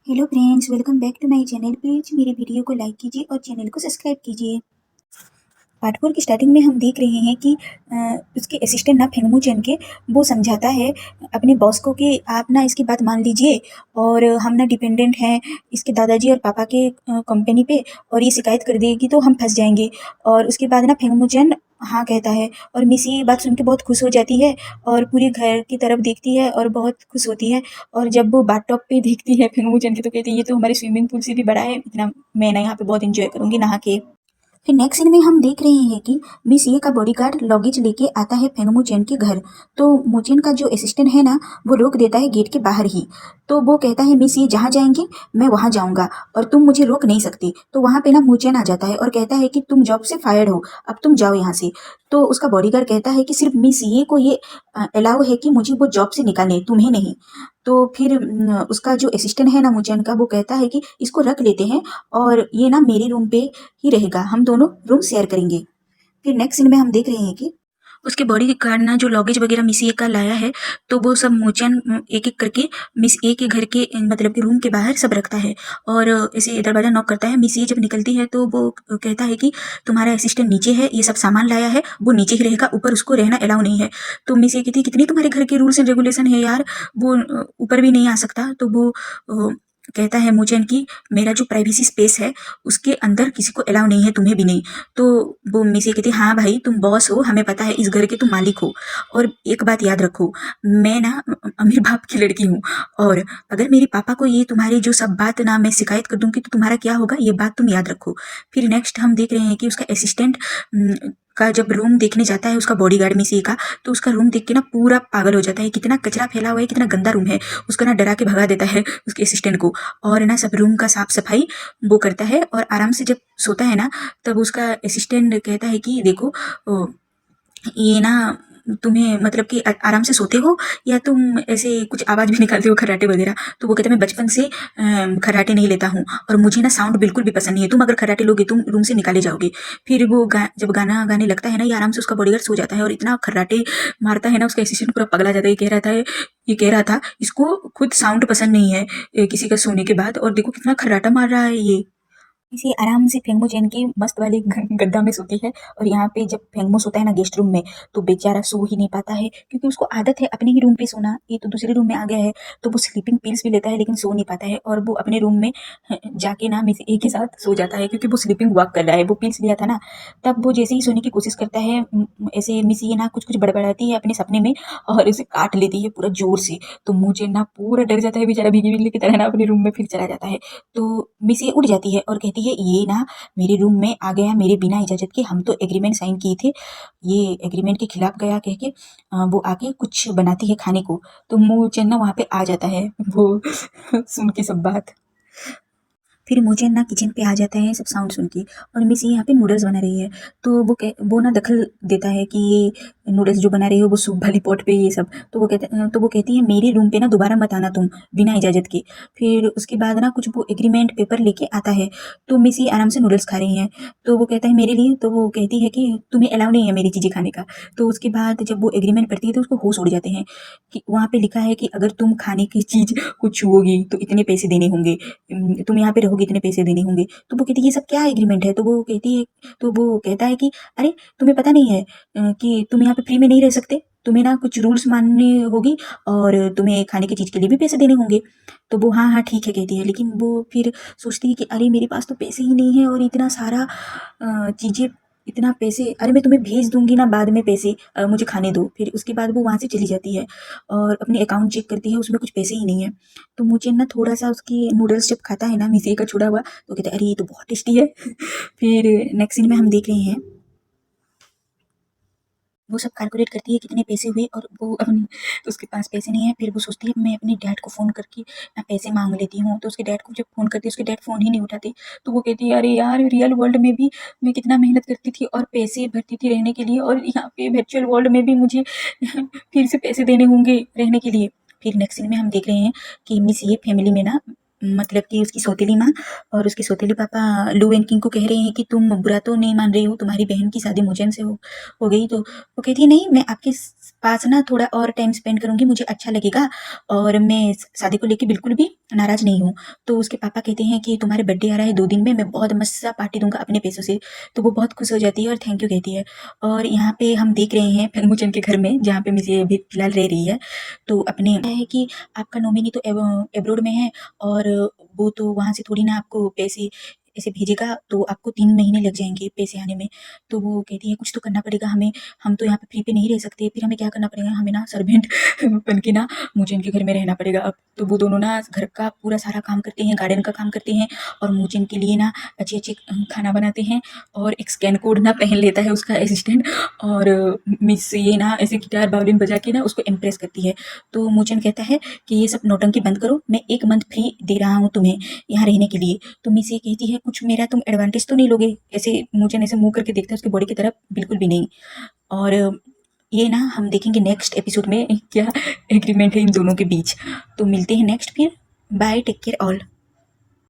Hello friends, welcome back to my channel. Please मेरे video को like कीजिए और चैनल को सब्सक्राइब कीजिए। पार्ट 4 की स्टार्टिंग में हम देख रहे हैं कि उसके असिस्टेंट ना फेंगमू चैन के वो समझाता है अपने बॉस को कि आप ना इसकी बात मान लीजिए और हम ना डिपेंडेंट हैं इसके दादाजी और पापा के कंपनी पे, और ये शिकायत कर देगी तो हम फंस जाएंगे। और उसके बाद ना फेंगमू चैन हाँ कहता है और मिस ये बात सुन के बहुत खुश हो जाती है और पूरे घर की तरफ देखती है और बहुत खुश होती है। और जब वो बाथ टब पे देखती है फेंगमू चैन के तो कहती है ये तो हमारे स्विमिंग पूल से भी बड़ा है, इतना मैं ना यहाँ पे बहुत इंजॉय करूंगी नहा के। फिर नेक्स्ट सीन में हम देख रहे हैं कि मिस ये का बॉडीगार्ड लगेज लेके आता है फेंगमू चैन के घर। तो मुचेन का जो असिस्टेंट है ना वो रोक देता है गेट के बाहर ही। तो वो कहता है मिस ये जहाँ जाएंगे मैं वहाँ जाऊँगा और तुम मुझे रोक नहीं सकती। तो वहाँ पे ना मुचेन आ जाता है और कहता है कि तुम जॉब से फायर्ड हो, अब तुम जाओ यहाँ से। तो उसका बॉडीगार्ड कहता है कि सिर्फ मिस ये को ये अलाउ है कि मुझे वो जॉब से निकाले, तुम्हें नहीं। तो फिर उसका जो असिस्टेंट है ना मुचेन का वो कहता है कि इसको रख लेते हैं और ये ना मेरे रूम पे ही रहेगा, हम दोनों रूम शेयर करेंगे। फिर नेक्स्ट सीन में हम देख रहे हैं कि उसके बॉडी गार्ड ना जो लगेज वगैरह मिस ए का लाया है तो वो सब मोचन एक एक करके मिस ए के घर के मतलब कि रूम के बाहर सब रखता है। और ऐसे दरवाजा नॉक करता है। मिस ए जब निकलती है तो वो कहता है कि तुम्हारा असिस्टेंट नीचे है, ये सब सामान लाया है, वो नीचे ही रहेगा, ऊपर उसको रहना अलाउ नहीं है। तो मिस ए कहती है कितनी तुम्हारे घर के रूल्स एंड रेगुलेशन है यार, वो ऊपर भी नहीं आ सकता। तो वो कहता है मोचन की मेरा जो प्राइवेसी स्पेस है उसके अंदर किसी को अलाउ नहीं है, तुम्हें भी नहीं। तो वो मिसी कहती हाँ भाई तुम बॉस हो, हमें पता है इस घर के तुम मालिक हो, और एक बात याद रखो मैं ना अमीर बाप की लड़की हूँ, और अगर मेरे पापा को ये तुम्हारी जो सब बात ना मैं शिकायत कर दूंगी तो तुम्हारा क्या होगा ये बात तुम याद रखो। फिर नेक्स्ट हम देख रहे हैं कि उसका असिस्टेंट का जब रूम देखने जाता है उसका बॉडीगार्ड मिसी का, तो उसका रूम देख के ना पूरा पागल हो जाता है, कितना कचरा फैला हुआ है, कितना गंदा रूम है। उसका ना डरा के भगा देता है उसके असिस्टेंट को, और ना सब रूम का साफ सफाई वो करता है। और आराम से जब सोता है ना तब उसका असिस्टेंट कहता है कि देखो ये ना तुम्हें मतलब कि आराम से सोते हो या तुम ऐसे कुछ आवाज़ भी निकालते हो खर्राटे वगैरह। तो वो कहता है मैं बचपन से खर्राटे नहीं लेता हूँ और मुझे ना साउंड बिल्कुल भी पसंद नहीं है, तुम अगर खर्राटे लोगे तुम रूम से निकाले जाओगे। फिर वो जब गाना गाने लगता है ना ये आराम से उसका बॉडीगार्ड सो जाता है और इतना खर्राटे मारता है ना उसका असिस्टेंट पूरा पगला जाता है। ये कह रहा था इसको खुद साउंड पसंद नहीं है किसी का सोने के बाद, और देखो कितना खर्राटा मार रहा है ये। इसे आराम से फेंगमो चैन की मस्त वाली गद्दा में सोती है। और यहाँ पे जब फेंगमो सोता है ना गेस्ट रूम में तो बेचारा सो ही नहीं पाता है क्योंकि उसको आदत है अपने ही रूम पे सोना, ये तो दूसरे रूम में आ गया है। तो वो स्लीपिंग पिल्स भी लेता है लेकिन सो नहीं पाता है और वो अपने रूम में जाके ना मिस ए के साथ सो जाता है क्योंकि वो स्लीपिंग वॉक कर रहा है, वो पिल्स लिया था ना। तब वो जैसे ही सोने की कोशिश करता है ऐसे मिस ए ना कुछ कुछ बड़बड़ाती है अपने सपने में और इसे काट लेती है पूरा जोर से। तो मुझे ना पूरा डर जाता है बेचारा, भीगी बिल्ली की तरह ना अपने रूम में फिर चला जाता है। तो मिस ये उठ जाती है और कहती है ये ना मेरे रूम में आ गया मेरे बिना इजाजत के, हम तो एग्रीमेंट साइन किए थे, ये एग्रीमेंट के खिलाफ गया कह के वो आके कुछ बनाती है खाने को। तो मुँह चन्ना वहाँ पे आ जाता है वो सुन के सब बात। फिर मुझे ना किचन पे आ जाता है सब साउंड सुन के, और मिस यहाँ पे नूडल्स बना रही है। तो वो ना दखल देता है कि ये नूडल्स जो बना रही हो वो सूप वाली पॉट पे ये सब। तो वो कहती है मेरे रूम पे ना दोबारा मत आना तुम बिना इजाज़त के। फिर उसके बाद ना कुछ वो एग्रीमेंट पेपर लेके आता है। तो मिस ये आराम से नूडल्स खा रही हैं। तो वो कहता है मेरे लिए, तो वो कहती है कि तुम्हें अलाउ नहीं है मेरी चीज़ें खाने का। तो उसके बाद जब वो एग्रीमेंट पढ़ती है तो उसको होश उड़ जाते हैं कि वहाँ पे लिखा है कि अगर तुम खाने की चीज़ कुछ छुओगी तो इतने पैसे देने होंगे, तुम यहाँ पे रहोगे इतने पैसे देने होंगे। तो वो कहती है ये सब क्या एग्रीमेंट है। तो वो कहता है कि अरे तुम्हें पता नहीं है कि तुम यहाँ पे फ्री में नहीं रह सकते, तुम्हें ना कुछ रूल्स माननी होगी और तुम्हें खाने की चीज़ के लिए भी पैसे देने होंगे। तो वो हाँ हाँ ठीक है कहती है, लेकिन वो फिर सोचती है कि अरे मेरे पास तो पैसे ही नहीं है और इतना सारा चीज़ें, इतना पैसे, अरे मैं तुम्हें भेज दूंगी ना बाद में पैसे, मुझे खाने दो। फिर उसके बाद वो वहाँ से चली जाती है और अपने अकाउंट चेक करती है उसमें कुछ पैसे ही नहीं है। तो मुझे ना थोड़ा सा उसकी नूडल्स जब खाता है ना मिसे का छुड़ा हुआ तो कहता है अरे ये तो बहुत टेस्टी है। फिर नेक्स्ट सीन में हम देख रहे हैं वो सब कैलकुलेट करती है कितने पैसे हुए और वो अपनी, उसके पास पैसे नहीं है। फिर वो सोचती है मैं अपने डैड को फ़ोन करके ना पैसे मांग लेती हूँ। तो उसके डैड को जब फ़ोन करती है उसके डैड फ़ोन ही नहीं उठाते। तो वो कहती है अरे यार रियल वर्ल्ड में भी मैं कितना मेहनत करती थी और पैसे भरती थी रहने के लिए, और यहाँ पे वर्चुअल वर्ल्ड में भी मुझे फिर से पैसे देने होंगे रहने के लिए। फिर नेक्स्ट सीन में हम देख रहे हैं कि मिस ये फैमिली में ना मतलब कि उसकी सौतेली माँ और उसके सौतेले पापा लू एंड किंग को कह रहे हैं कि तुम बुरा तो नहीं मान रही हो, तुम्हारी बहन की शादी मुझे से हो गई। तो वो कहती है नहीं मैं आपके पास ना थोड़ा और टाइम स्पेंड करूँगी, मुझे अच्छा लगेगा और मैं शादी को लेके बिल्कुल भी नाराज़ नहीं हूँ। तो उसके पापा कहते हैं कि तुम्हारे बर्थडे आ रहा है 2 दिन में, मैं बहुत मस्त सा पार्टी दूँगा अपने पैसों से। तो वो बहुत खुश हो जाती है और थैंक यू कहती है। और यहाँ पे हम देख रहे हैं फंगमुचन के घर में, जहाँ पे मिसे अभी फ़िलहाल रह रही है, तो अपने है कि आपका नॉमिनी तो एब्रॉड में है और वो तो वहाँ से थोड़ी ना आपको पैसे ऐसे भेजेगा, तो आपको 3 महीने लग जाएँगे पैसे आने में। तो वो कहती है कुछ तो करना पड़ेगा हमें, हम तो यहाँ पे फ्री पे नहीं रह सकते, फिर हमें क्या करना पड़ेगा, हमें ना सर्वेंट बन के ना मूचन के घर में रहना पड़ेगा अब। तो वो दोनों ना घर का पूरा सारा काम करते हैं, गार्डन का काम करते हैं और मूचन के लिए ना अच्छे-अच्छे खाना बनाते हैं और एक स्कैन कोड ना पहन लेता है उसका असिस्टेंट और मिस ये ना ऐसे गिटार वायलिन बजा के ना उसको इम्प्रेस करती है। तो मूचन कहता है कि ये सब नौटंकी बंद करो, मैं 1 मंथ फ्री दे रहा हूँ तुम्हें यहाँ रहने के लिए। तो मिस ये कहती है कुछ मेरा तुम एडवांटेज तो नहीं लोगे? ऐसे मूचन ऐसे मुँह करके देखता है उसकी बॉडी की तरफ, बिल्कुल भी नहीं। और ये ना हम देखेंगे नेक्स्ट एपिसोड में क्या एग्रीमेंट है इन दोनों के बीच। तो मिलते हैं नेक्स्ट फिर। Bye, take care all.